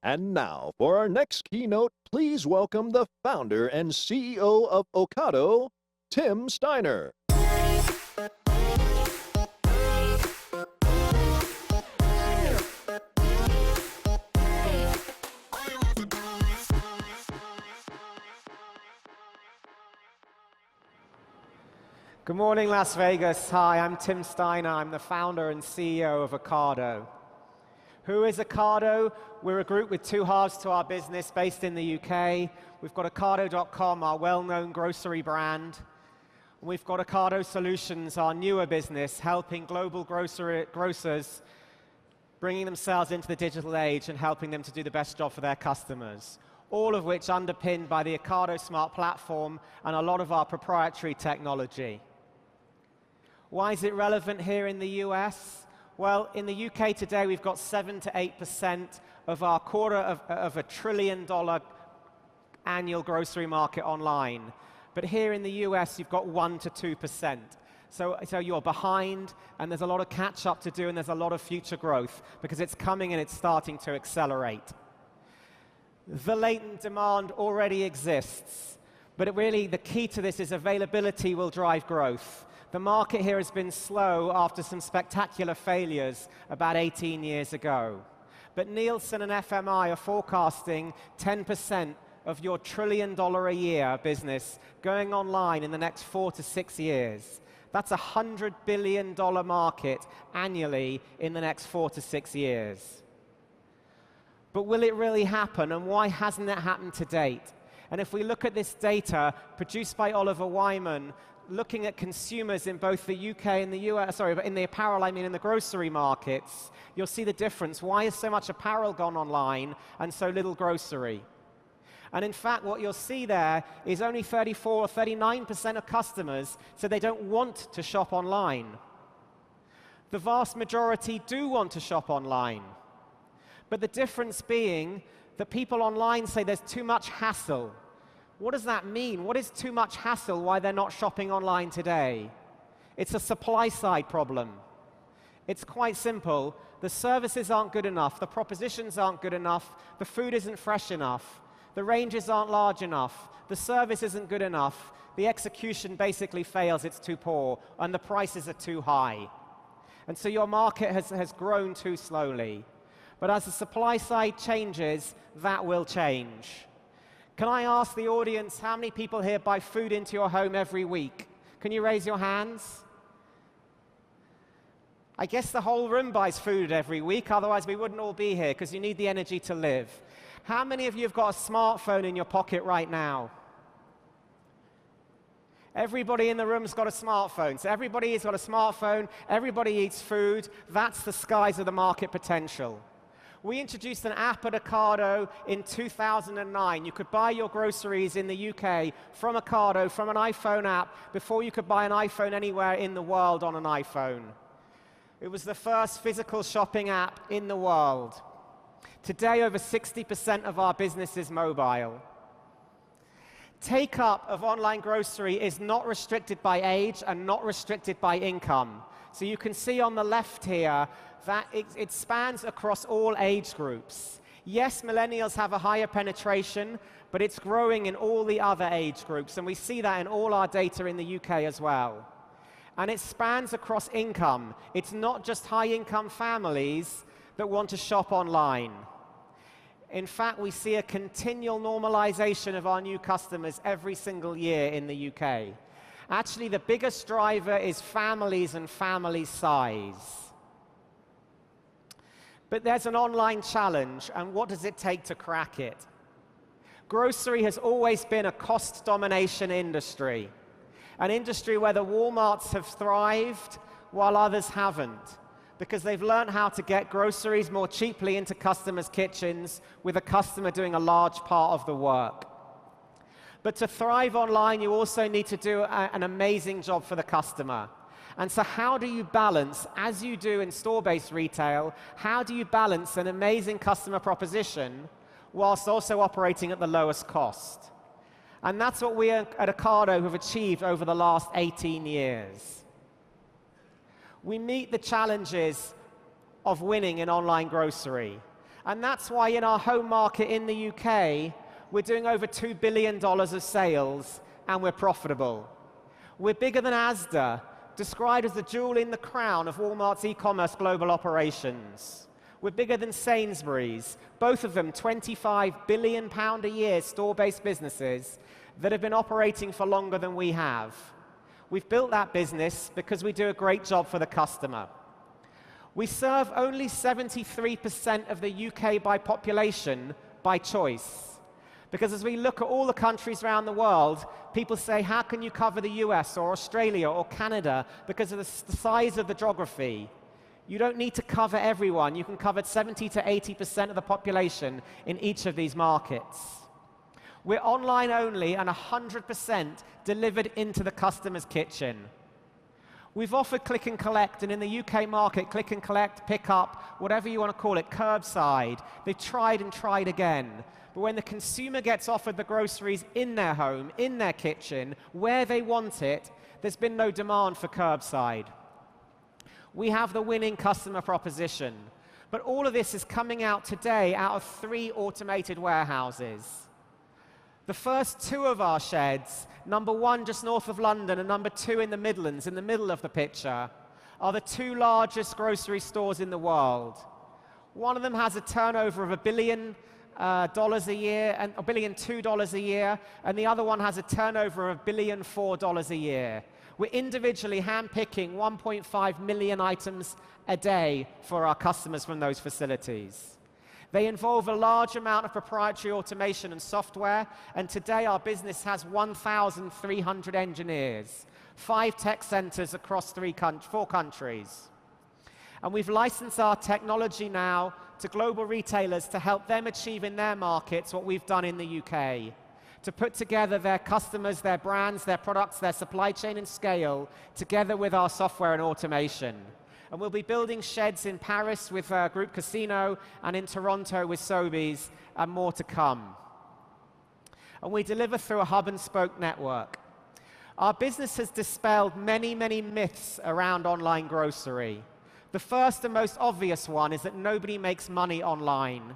And now, for our next keynote, please welcome the founder and CEO of Ocado, Tim Steiner. Good morning, Las Vegas. Hi, I'm Tim Steiner. I'm the founder and CEO of Ocado. Who is Ocado? We're a group with two halves to our business based in the UK. We've got Ocado.com, our well-known grocery brand. We've got Ocado Solutions, our newer business, helping global grocers, bringing themselves into the digital age and helping them to do the best job for their customers. All of which underpinned by the Ocado Smart Platform and a lot of our proprietary technology. Why is it relevant here in the US? Well, in the UK today, we've got 7 to 8% of our $250 billion annual grocery market online. But here in the US, you've got 1 to 2%. So you're behind, and there's a lot of catch-up to do, and there's a lot of future growth, because it's coming and it's starting to accelerate. The latent demand already exists, but really the key to this is availability will drive growth. The market here has been slow after some spectacular failures about 18 years ago. But Nielsen and FMI are forecasting 10% of your $1 trillion a year business going online in the next 4 to 6 years. That's a $100 billion market annually in the next 4 to 6 years. But will it really happen, and why hasn't it happened to date? And if we look at this data produced by Oliver Wyman, looking at consumers in both the UK and the US, but in the apparel, in the grocery markets, you'll see the difference. Why is so much apparel gone online and so little grocery? And in fact, what you'll see there is only 34 or 39% of customers say they don't want to shop online. The vast majority do want to shop online. But the difference being that people online say there's too much hassle. What does that mean? What is too much hassle? Why they're not shopping online today? It's a supply side problem. It's quite simple. The services aren't good enough. The propositions aren't good enough. The food isn't fresh enough. The ranges aren't large enough. The service isn't good enough. The execution basically fails. It's too poor. And the prices are too high. And so your market has grown too slowly. But as the supply side changes, that will change. Can I ask the audience, how many people here buy food into your home every week? Can you raise your hands? I guess the whole room buys food every week, otherwise we wouldn't all be here, because you need the energy to live. How many of you have got a smartphone in your pocket right now? Everybody in the room's got a smartphone. So everybody has got a smartphone, everybody eats food. That's the skies of the market potential. We introduced an app at Ocado in 2009. You could buy your groceries in the UK from Ocado, from an iPhone app, before you could buy an iPhone anywhere in the world on an iPhone. It was the first physical shopping app in the world. Today, over 60% of our business is mobile. Take-up of online grocery is not restricted by age and not restricted by income. So you can see on the left here that it spans across all age groups. Yes, millennials have a higher penetration, but it's growing in all the other age groups, and we see that in all our data in the UK as well. And it spans across income. It's not just high-income families that want to shop online. In fact, we see a continual normalization of our new customers every single year in the UK. Actually, the biggest driver is families and family size. But there's an online challenge, and what does it take to crack it? Grocery has always been a cost domination industry, an industry where the Walmarts have thrived while others haven't, because they've learned how to get groceries more cheaply into customers' kitchens, with a customer doing a large part of the work. But to thrive online, you also need to do an amazing job for the customer. And so how do you balance, as you do in store-based retail, how do you balance an amazing customer proposition whilst also operating at the lowest cost? And that's what we at Ocado have achieved over the last 18 years. We meet the challenges of winning in online grocery. And that's why in our home market in the UK, we're doing over $2 billion of sales, and we're profitable. We're bigger than Asda, described as the jewel in the crown of Walmart's e-commerce global operations. We're bigger than Sainsbury's, both of them £25 billion a year store-based businesses that have been operating for longer than we have. We've built that business because we do a great job for the customer. We serve only 73% of the UK by population by choice. Because as we look at all the countries around the world, people say, how can you cover the US or Australia or Canada because of the size of the geography? You don't need to cover everyone. You can cover 70 to 80% of the population in each of these markets. We're online only and 100% delivered into the customer's kitchen. We've offered click and collect, and in the UK market, click and collect, pick up, whatever you want to call it, curbside. They've tried and tried again. But when the consumer gets offered the groceries in their home, in their kitchen, where they want it, there's been no demand for curbside. We have the winning customer proposition. But all of this is coming out today out of 3 automated warehouses. The first 2 of our sheds, number 1 just north of London and number 2 in the Midlands, in the middle of the picture, are the 2 largest grocery stores in the world. One of them has a turnover of $1 billion a year, and $1.2 billion a year, and the other one has a turnover of $1.4 billion a year. We're individually handpicking 1.5 million items a day for our customers from those facilities. They involve a large amount of proprietary automation and software, and today our business has 1,300 engineers, 5 tech centers across 4 countries. And we've licensed our technology now to global retailers to help them achieve in their markets what we've done in the UK, to put together their customers, their brands, their products, their supply chain and scale, together with our software and automation. And we'll be building sheds in Paris with Group Casino and in Toronto with Sobeys, and more to come. And we deliver through a hub and spoke network. Our business has dispelled many, many myths around online grocery. The first and most obvious one is that nobody makes money online.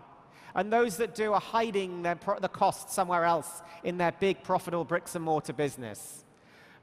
And those that do are hiding the cost somewhere else in their big, profitable bricks and mortar business.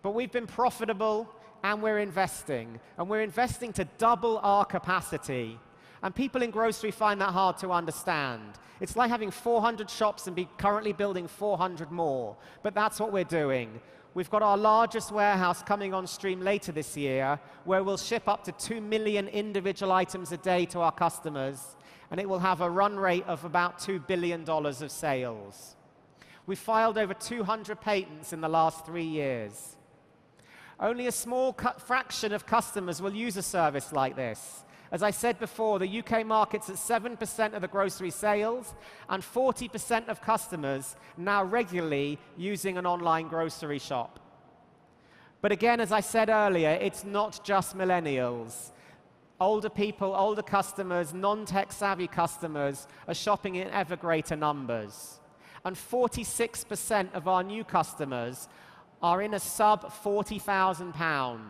But we've been profitable, and we're investing. And we're investing to double our capacity. And people in grocery find that hard to understand. It's like having 400 shops and be currently building 400 more. But that's what we're doing. We've got our largest warehouse coming on stream later this year, where we'll ship up to 2 million individual items a day to our customers, and it will have a run rate of about $2 billion of sales. We've filed over 200 patents in the last 3 years. Only a small fraction of customers will use a service like this. As I said before, the UK market's at 7% of the grocery sales, and 40% of customers now regularly using an online grocery shop. But again, as I said earlier, it's not just millennials. Older people, older customers, non-tech savvy customers are shopping in ever greater numbers. And 46% of our new customers are in a sub £40,000.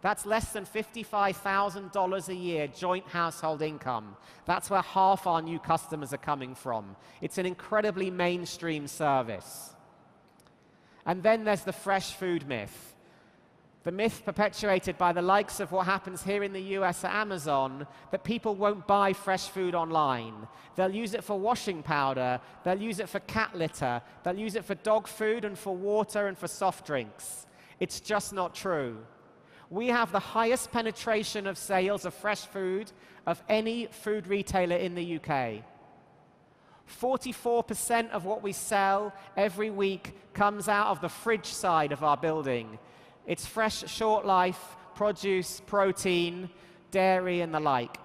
That's less than $55,000 a year joint household income. That's where half our new customers are coming from. It's an incredibly mainstream service. And then there's the fresh food myth. The myth perpetuated by the likes of what happens here in the US at Amazon, that people won't buy fresh food online. They'll use it for washing powder, they'll use it for cat litter, they'll use it for dog food and for water and for soft drinks. It's just not true. We have the highest penetration of sales of fresh food of any food retailer in the UK. 44% of what we sell every week comes out of the fridge side of our building. It's fresh, short life, produce, protein, dairy, and the like.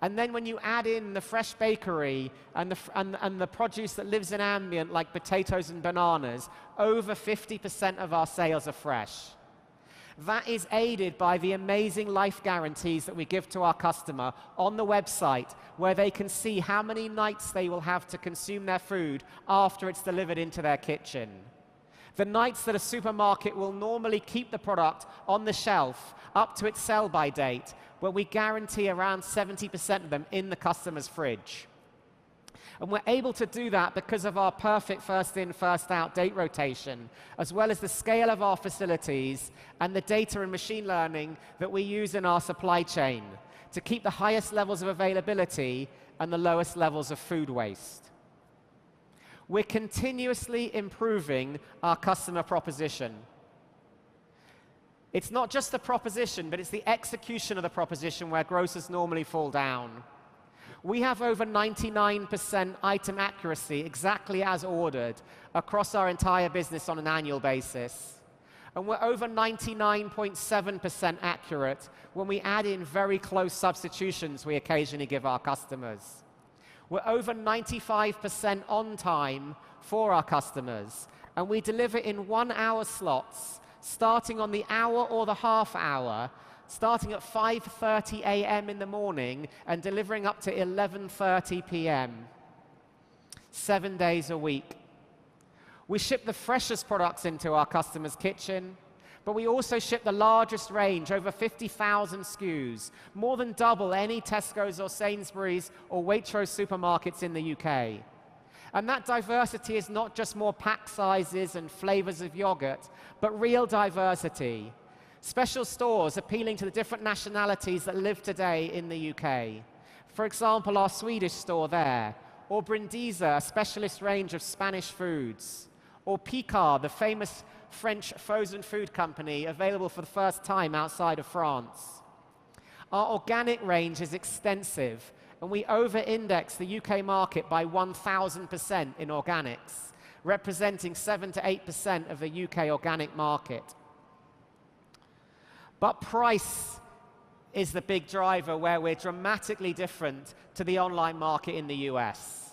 And then when you add in the fresh bakery and the produce that lives in ambient, like potatoes and bananas, over 50% of our sales are fresh. That is aided by the amazing life guarantees that we give to our customer on the website, where they can see how many nights they will have to consume their food after it's delivered into their kitchen. The nights that a supermarket will normally keep the product on the shelf up to its sell-by date, where we guarantee around 70% of them in the customer's fridge. And we're able to do that because of our perfect first in, first out date rotation, as well as the scale of our facilities and the data and machine learning that we use in our supply chain to keep the highest levels of availability and the lowest levels of food waste. We're continuously improving our customer proposition. It's not just the proposition, but it's the execution of the proposition where grocers normally fall down. We have over 99% item accuracy, exactly as ordered, across our entire business on an annual basis. And we're over 99.7% accurate when we add in very close substitutions we occasionally give our customers. We're over 95% on time for our customers, and we deliver in 1 hour slots, starting on the hour or the half hour, starting at 5:30 a.m. in the morning and delivering up to 11:30 p.m. 7 days a week. We ship the freshest products into our customer's kitchen, but we also ship the largest range, over 50,000 SKUs, more than double any Tesco's or Sainsbury's or Waitrose supermarkets in the UK. And that diversity is not just more pack sizes and flavors of yogurt, but real diversity. Special stores appealing to the different nationalities that live today in the UK. For example, our Swedish store there, or Brindisa, a specialist range of Spanish foods, or Picard, the famous French frozen food company available for the first time outside of France. Our organic range is extensive, and we over-index the UK market by 1,000% in organics, representing 7 to 8% of the UK organic market. But price is the big driver where we're dramatically different to the online market in the US.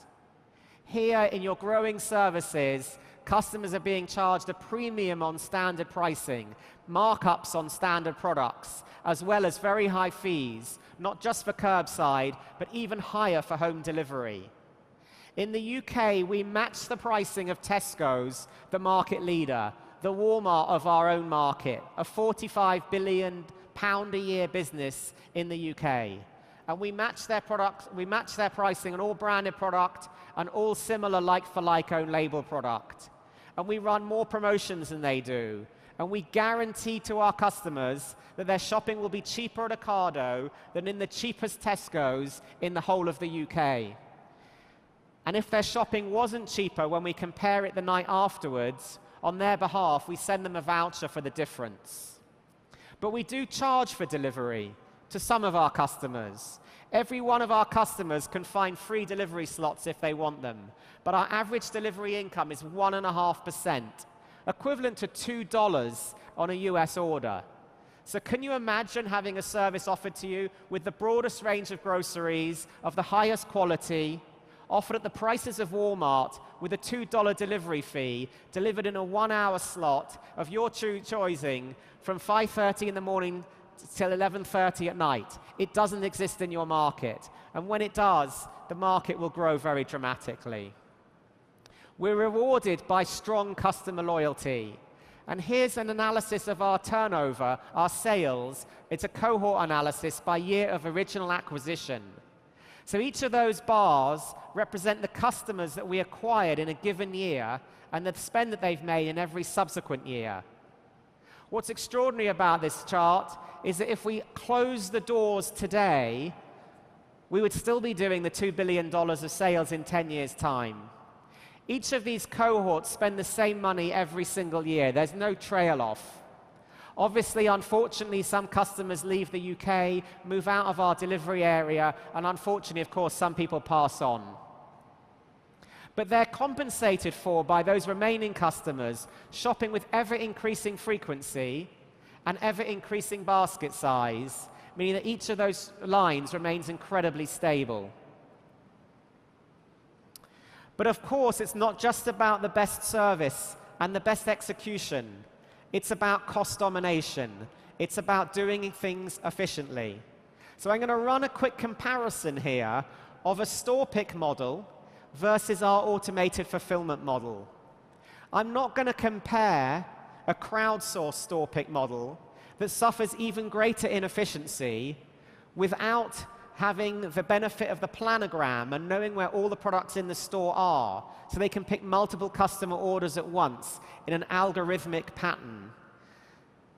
Here, in your growing services, customers are being charged a premium on standard pricing, markups on standard products, as well as very high fees, not just for curbside, but even higher for home delivery. In the UK, we match the pricing of Tesco's, the market leader, the Walmart of our own market, a £45 billion a year business in the UK. And we match their products, we match their pricing on all branded product and all similar like-for-like own label product. And we run more promotions than they do. And we guarantee to our customers that their shopping will be cheaper at Ocado than in the cheapest Tesco's in the whole of the UK. And if their shopping wasn't cheaper when we compare it the night afterwards, on their behalf, we send them a voucher for the difference. But we do charge for delivery to some of our customers. Every one of our customers can find free delivery slots if they want them. But our average delivery income is 1.5%, equivalent to $2 on a US order. So can you imagine having a service offered to you with the broadest range of groceries, of the highest quality, offered at the prices of Walmart with a $2 delivery fee, delivered in a 1 hour slot of your choosing from 5:30 in the morning till 11:30 at night? It doesn't exist in your market. And when it does, the market will grow very dramatically. We're rewarded by strong customer loyalty. And here's an analysis of our turnover, our sales. It's a cohort analysis by year of original acquisition. So each of those bars represent the customers that we acquired in a given year and the spend that they've made in every subsequent year. What's extraordinary about this chart is that if we close the doors today, we would still be doing the $2 billion of sales in 10 years' time. Each of these cohorts spend the same money every single year. There's no trail off. Obviously, unfortunately, some customers leave the UK, move out of our delivery area, and unfortunately, of course, some people pass on. But they're compensated for by those remaining customers shopping with ever-increasing frequency and ever-increasing basket size, meaning that each of those lines remains incredibly stable. But of course, it's not just about the best service and the best execution. It's about cost domination. It's about doing things efficiently. So I'm going to run a quick comparison here of a store pick model versus our automated fulfillment model. I'm not going to compare a crowdsourced store pick model that suffers even greater inefficiency without having the benefit of the planogram and knowing where all the products in the store are, so they can pick multiple customer orders at once in an algorithmic pattern.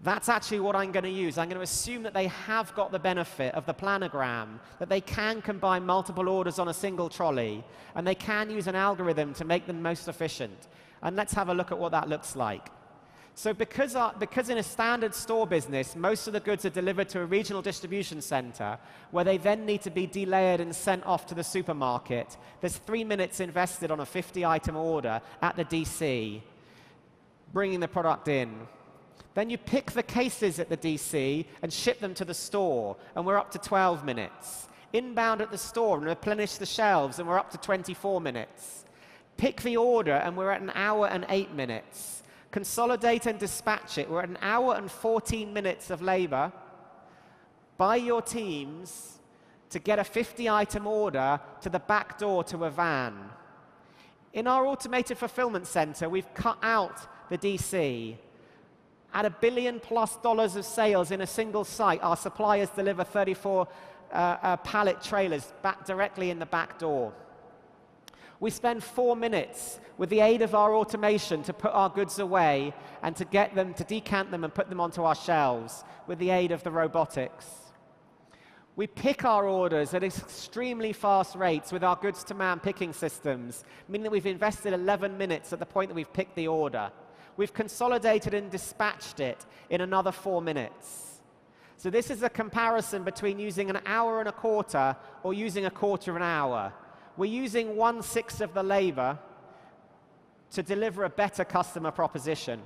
That's actually what I'm going to use. I'm going to assume that they have got the benefit of the planogram, that they can combine multiple orders on a single trolley, and they can use an algorithm to make them most efficient. And let's have a look at what that looks like. So because in a standard store business, most of the goods are delivered to a regional distribution center, where they then need to be delayered and sent off to the supermarket, there's 3 minutes invested on a 50-item order at the DC, bringing the product in. Then you pick the cases at the DC and ship them to the store, and we're up to 12 minutes. Inbound at the store and replenish the shelves, and we're up to 24 minutes. Pick the order, and we're at 1 hour and 8 minutes. Consolidate and dispatch it. We're at 1 hour and 14 minutes of labor by your teams to get a 50-item order to the back door to a van. In our automated fulfillment center, we've cut out the DC. At $1 billion+ of sales in a single site, our suppliers deliver 34 pallet trailers back directly in the back door. We spend 4 minutes with the aid of our automation to put our goods away and to get them, to decant them and put them onto our shelves with the aid of the robotics. We pick our orders at extremely fast rates with our goods-to-man picking systems, meaning that we've invested 11 minutes at the point that we've picked the order. We've consolidated and dispatched it in another 4 minutes. So this is a comparison between using 1 hour and a quarter or using 1/4 of an hour. We're using 1/6 of the labor to deliver a better customer proposition.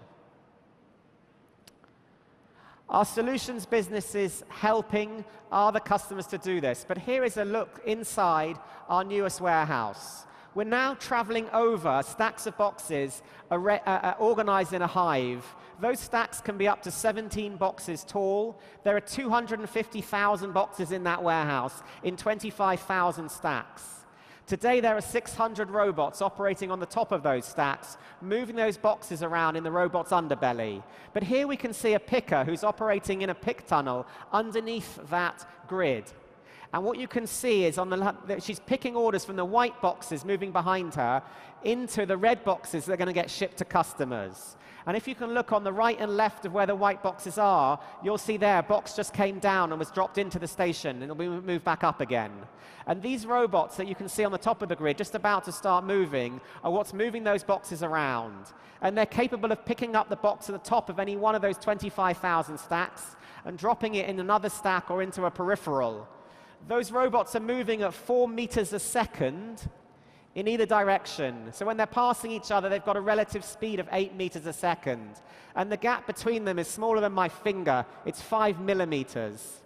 Our solutions business is helping other customers to do this, but here is a look inside our newest warehouse. We're now traveling over stacks of boxes organized in a hive. Those stacks can be up to 17 boxes tall. There are 250,000 boxes in that warehouse in 25,000 stacks. Today, there are 600 robots operating on the top of those stacks, moving those boxes around in the robot's underbelly. But here we can see a picker who's operating in a pick tunnel underneath that grid. And what you can see is she's picking orders from the white boxes moving behind her into the red boxes that are going to get shipped to customers. And if you can look on the right and left of where the white boxes are, you'll see there a box just came down and was dropped into the station, and it'll be moved back up again. And these robots that you can see on the top of the grid, just about to start moving, are what's moving those boxes around. And they're capable of picking up the box at the top of any one of those 25,000 stacks and dropping it in another stack or into a peripheral. Those robots are moving at 4 meters a second in either direction. So when they're passing each other, they've got a relative speed of 8 meters a second. And the gap between them is smaller than my finger. It's 5 millimeters.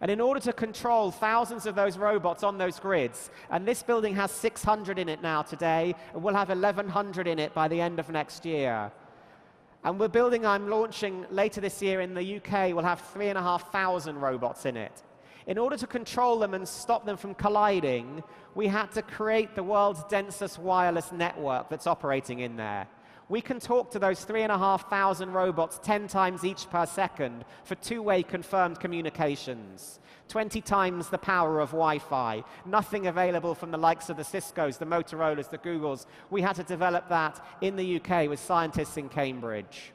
And in order to control thousands of those robots on those grids, and this building has 600 in it now today, and we'll have 1,100 in it by the end of next year. And I'm launching later this year in the UK, we'll have 3,500 robots in it. In order to control them and stop them from colliding, we had to create the world's densest wireless network that's operating in there. We can talk to those 3,500 robots 10 times each per second for two-way confirmed communications. 20 times the power of Wi-Fi. Nothing available from the likes of the Ciscos, the Motorolas, the Googles. We had to develop that in the UK with scientists in Cambridge.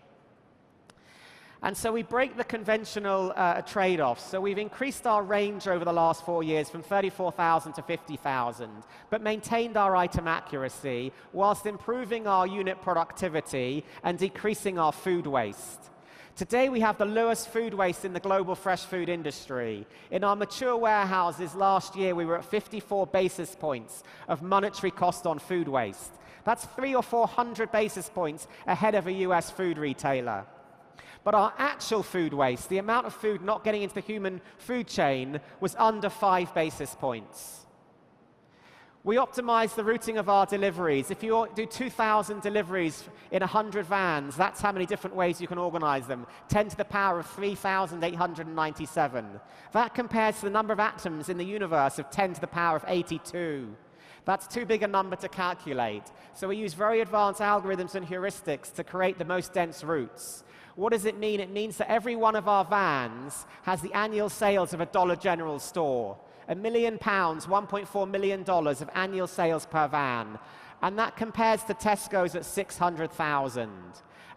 And so we break the conventional trade-offs. So we've increased our range over the last 4 years from 34,000 to 50,000, but maintained our item accuracy whilst improving our unit productivity and decreasing our food waste. Today we have the lowest food waste in the global fresh food industry. In our mature warehouses last year, we were at 54 basis points of monetary cost on food waste. That's 300 or 400 basis points ahead of a US food retailer. But our actual food waste, the amount of food not getting into the human food chain, was under 5 basis points. We optimize the routing of our deliveries. If you do 2,000 deliveries in 100 vans, that's how many different ways you can organize them. 10 to the power of 3,897. That compares to the number of atoms in the universe of 10 to the power of 82. That's too big a number to calculate. So we use very advanced algorithms and heuristics to create the most dense routes. What does it mean? It means that every one of our vans has the annual sales of a Dollar General store. £1 million, $1.4 million of annual sales per van. And that compares to Tesco's at 600,000.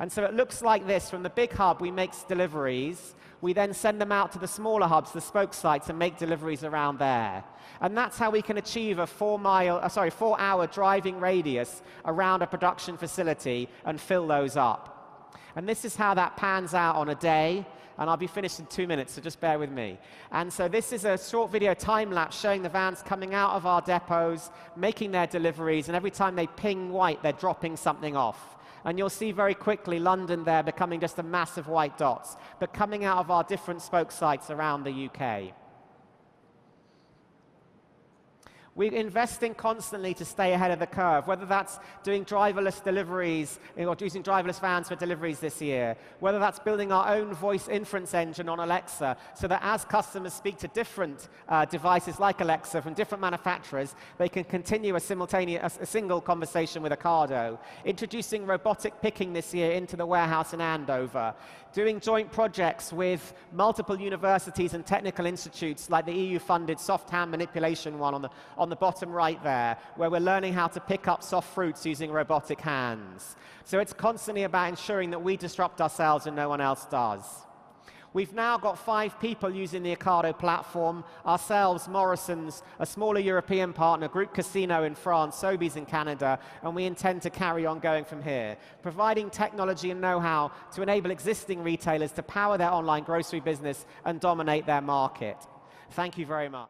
And so it looks like this. From the big hub, we make deliveries. We then send them out to the smaller hubs, the spoke sites, and make deliveries around there. And that's how we can achieve a 4-hour driving radius around a production facility and fill those up. And this is how that pans out on a day. And I'll be finished in 2 minutes, so just bear with me. And so this is a short video time-lapse showing the vans coming out of our depots, making their deliveries, and every time they ping white, they're dropping something off. And you'll see very quickly London there becoming just a mass of white dots, but coming out of our different spoke sites around the UK. We're investing constantly to stay ahead of the curve, whether that's doing driverless deliveries or using driverless vans for deliveries this year, whether that's building our own voice inference engine on Alexa so that as customers speak to different devices like Alexa from different manufacturers, they can continue a single conversation with Ocado. Introducing robotic picking this year into the warehouse in Andover. Doing joint projects with multiple universities and technical institutes like the EU-funded soft hand manipulation one on the bottom right there, where we're learning how to pick up soft fruits using robotic hands. So it's constantly about ensuring that we disrupt ourselves and no one else does. We've now got 5 people using the Ocado platform, ourselves, Morrison's, a smaller European partner, Group Casino in France, Sobeys in Canada, and we intend to carry on going from here, providing technology and know-how to enable existing retailers to power their online grocery business and dominate their market. Thank you very much.